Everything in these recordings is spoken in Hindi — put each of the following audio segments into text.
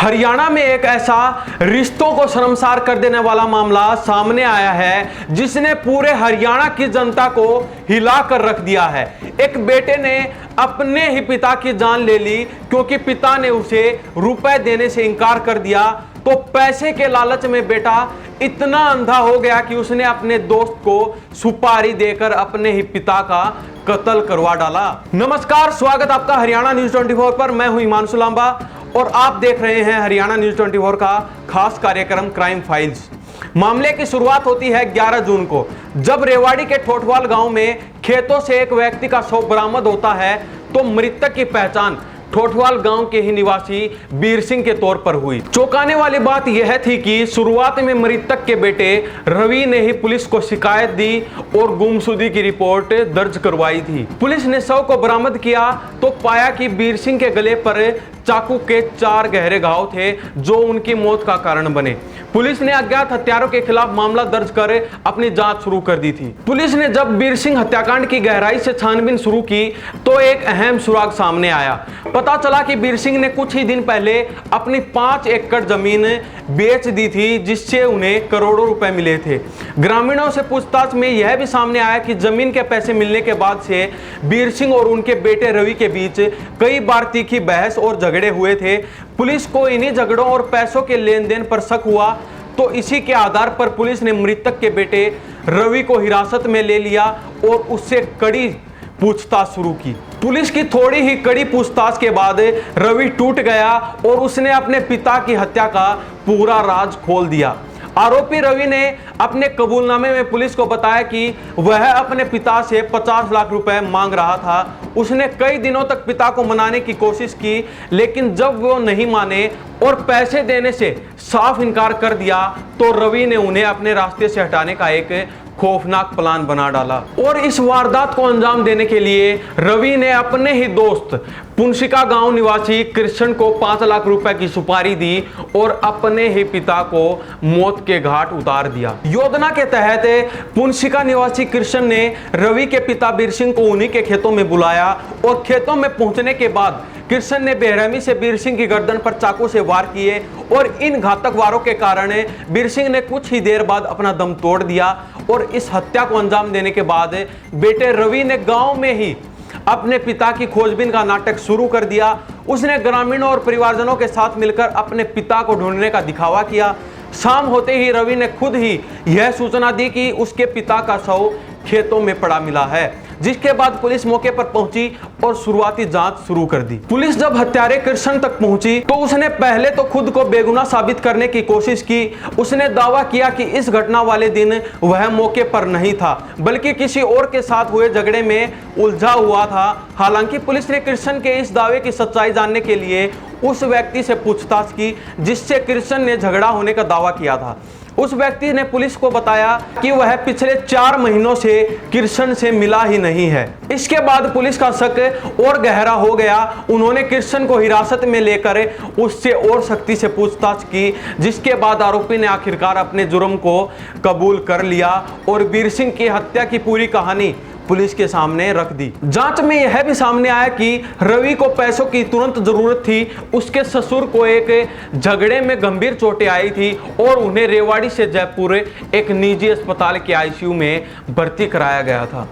हरियाणा में एक ऐसा रिश्तों को शर्मसार कर देने वाला मामला सामने आया है जिसने पूरे हरियाणा की जनता को हिला कर रख दिया है। एक बेटे ने अपने ही पिता की जान ले ली क्योंकि पिता ने उसे रुपए देने से इनकार कर दिया। तो पैसे के लालच में बेटा इतना अंधा हो गया कि उसने अपने दोस्त को सुपारी देकर अपने ही पिता का कत्ल करवा डाला। नमस्कार, स्वागत आपका हरियाणा न्यूज 24 पर। मैं हूं हिमांशु लांबा और आप देख रहे हैं हरियाणा न्यूज 24 का खास कार्यक्रम क्राइम फाइल्स। मामले की शुरुआत होती है 11 जून को, जब रेवाड़ी के ठोठवाल गांव में खेतों से एक व्यक्ति का शव बरामद होता है। तो मृतक की पहचान ठोठवाल गांव के ही निवासी बीर सिंह के तौर पर हुई। चौंकाने वाली बात यह थी कि शुरुआत में मृतक के बेटे रवि ने ही पुलिस को शिकायत दी और गुमशुदगी की रिपोर्ट दर्ज करवाई थी। पुलिस ने शव को बरामद किया तो पाया कि बीर सिंह के गले पर चाकू के 4 गहरे घाव थे जो उनकी मौत का कारण बने। पुलिस ने अज्ञात हत्यारों के खिलाफ मामला दर्ज कर अपनी जांच शुरू कर दी थी। पुलिस ने जब बीर सिंह हत्याकांड की गहराई से छानबीन शुरू की तो एक अहम सुराग सामने आया। पता चला कि बीर सिंह ने कुछ ही दिन पहले अपनी 5 एकड़ जमीन बेच दी थी जिससे उन्हें करोड़ों रुपए मिले थे। ग्रामीणों से पूछताछ में यह भी सामने आया कि जमीन के पैसे मिलने के बाद से बीर सिंह और उनके बेटे रवि के बीच कई बार तीखी बहस और झगड़े हुए थे। पुलिस को इन्हीं झगड़ों और पैसों के लेन देन पर शक हुआ तो इसी के आधार पर पुलिस ने मृतक के बेटे रवि को हिरासत में ले लिया और उससे कड़ी पूछताछ शुरू की। पुलिस की थोड़ी ही कड़ी पूछताछ के बाद रवि टूट गया और उसने अपने पिता की हत्या का पूरा राज खोल दिया। आरोपी रवि ने अपने कबूलनामे में पुलिस को बताया कि वह अपने पिता से 50 लाख रुपए मांग रहा था। उसने कई दिनों तक पिता को मनाने की कोशिश की, लेकिन जब वो नहीं माने और पैसे देने से साफ इनकार कर दिया तो रवि ने उन्हें अपने रास्ते से हटाने का एक खौफनाक प्लान बना डाला। और इस वारदात को अंजाम देने के लिए रवि ने अपने ही दोस्त पुंसिका गांव निवासी कृष्ण को 5 लाख रुपए की सुपारी दी और अपने ही पिता को मौत के घाट उतार दिया। योजना के तहत पुंसिका निवासी कृष्ण ने रवि के पिता बीर सिंह को उन्हीं के खेतों में बुलाया और खेतों में पहुंचने के बाद कृष्ण ने बेरहमी से बीर सिंह की गर्दन पर चाकू से वार किए और इन घातक वारों के कारण बीर सिंह ने कुछ ही देर बाद अपना दम तोड़ दिया। और इस हत्या को अंजाम देने के बाद बेटे रवि ने गांव में ही अपने पिता की खोजबीन का नाटक शुरू कर दिया। उसने ग्रामीणों और परिवारजनों के साथ मिलकर अपने पिता को ढूंढने का दिखावा किया। शाम होते ही रवि ने खुद ही यह सूचना दी कि उसके पिता का शव खेतों में पड़ा मिला है, जिसके बाद पुलिस मौके पर पहुंची और शुरुआती जांच शुरू कर दी। पुलिस जब हत्यारे कृष्ण तक पहुंची तो उसने पहले तो खुद को बेगुनाह साबित करने की कोशिश की। उसने दावा किया कि इस घटना वाले दिन वह मौके पर नहीं था बल्कि किसी और के साथ हुए झगड़े में उलझा हुआ था। हालांकि पुलिस ने कृष्ण के इस दावे की सच्चाई जानने के लिए उस व्यक्ति से पूछताछ की जिससे कृष्ण ने झगड़ा होने का दावा किया था। उस व्यक्ति ने पुलिस को बताया कि वह पिछले 4 महीनों से कृष्ण से मिला ही नहीं है। इसके बाद पुलिस का शक और गहरा हो गया। उन्होंने कृष्ण को हिरासत में लेकर उससे और सख्ती से पूछताछ की, जिसके बाद आरोपी ने आखिरकार अपने जुर्म को कबूल कर लिया और बीर सिंह की हत्या की पूरी कहानी पुलिस के सामने रख दी। जांच में यह भी सामने आया कि रवि को पैसों की तुरंत जरूरत थी। उसके ससुर को एक झगड़े में गंभीर चोटें आई थी और उन्हें रेवाड़ी से जयपुर एक निजी अस्पताल के आईसीयू में भर्ती कराया गया था।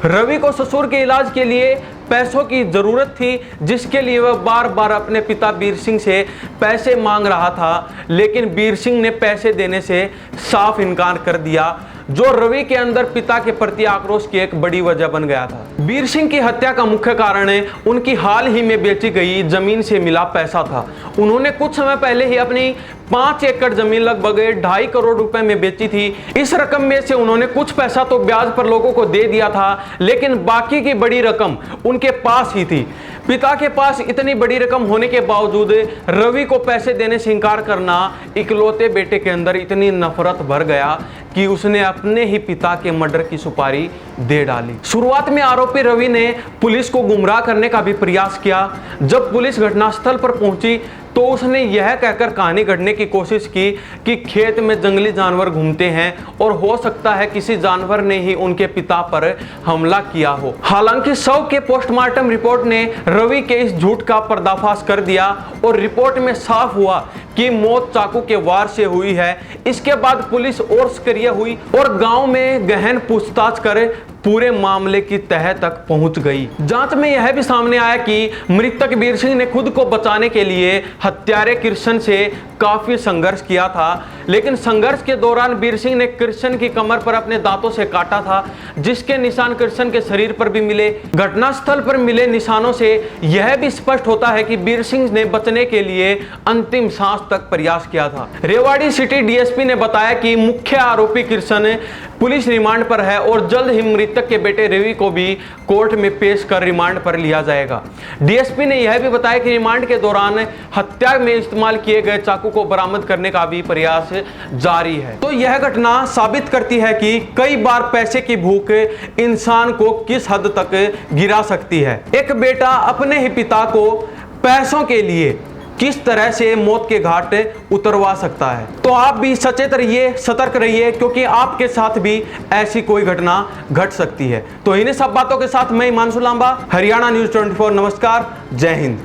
रवि को ससुर के इलाज के लिए पैसों की जरूरत थी, जिसके लिए वह बार बार अपने पिता बीर सिंह से पैसे मांग रहा था, लेकिन बीर सिंह ने पैसे देने से साफ इनकार कर दिया, जो रवि के अंदर पिता के प्रति आक्रोश की एक बड़ी वजह बन गया था। बीर सिंह की हत्या का मुख्य कारण उनकी हाल ही में बेची गई जमीन से मिला पैसा था। उन्होंने कुछ समय पहले ही अपनी 5 एकड़ जमीन लगभग 2.5 करोड़ रुपए में बेची थी। इस रकम में से उन्होंने कुछ पैसा तो ब्याज पर लोगों को दे दिया था, लेकिन बाकी की बड़ी रकम उनके पास ही थी। पिता के पास इतनी बड़ी रकम होने के बावजूद रवि को पैसे देने से इनकार करना इकलौते बेटे के अंदर इतनी नफरत भर गया कि उसने अपने ही पिता के मर्डर की सुपारी दे डाली। शुरुआत में आरोपी रवि ने पुलिस को गुमराह करने का भी प्रयास किया। जब पुलिस घटनास्थल पर पहुंची तो उसने यह कहकर कहानी गढ़ने की कोशिश की कि खेत में जंगली जानवर घूमते हैं और हो सकता है किसी जानवर ने ही उनके पिता पर हमला किया हो। हालांकि शव के पोस्टमार्टम रिपोर्ट ने रवि के इस झूठ का पर्दाफाश कर दिया और रिपोर्ट में साफ हुआ की मौत चाकू के वार से हुई है। इसके बाद पुलिस और सक्रिय हुई और गांव में गहन पूछताछ कर पूरे मामले की तह तक पहुंच गई। जांच में यह भी सामने आया कि मृतक वीर सिंह ने खुद को बचाने के लिए हत्यारे कृष्ण से काफी संघर्ष किया था, लेकिन संघर्ष के दौरान वीर सिंह ने कृष्ण की कमर पर अपने दांतों से काटा था, जिसके निशान कृष्ण के शरीर पर भी मिले। घटनास्थल पर मिले निशानों से यह भी स्पष्ट होता है कि वीर सिंह ने बचने के लिए अंतिम सांस तक प्रयास किया था। रेवाड़ी सिटी डीएसपी ने बताया कि मुख्य आरोपी कृष्ण पुलिस रिमांड पर है और जल्द ही मृतक के बेटे रवि को भी कोर्ट में पेश कर रिमांड पर लिया जाएगा। डीएसपी ने यह भी बताया कि रिमांड के दौरान हत्या में इस्तेमाल किए गए चाकू को बरामद करने का भी प्रयास जारी है। तो यह घटना साबित करती है कि कई बार पैसे की भूख इंसान को किस हद तक गिरा सकती है। एक बेटा अपने ही पिता को पैसों के लिए किस तरह से मौत के घाट उतरवा सकता है। तो आप भी सचेत रहिए, सतर्क रहिए, क्योंकि आपके साथ भी ऐसी कोई घटना घट सकती है। तो इन्हीं सब बातों के साथ मैं हिमांशु लांबा, हरियाणा न्यूज़ 24। नमस्कार, जय हिंद।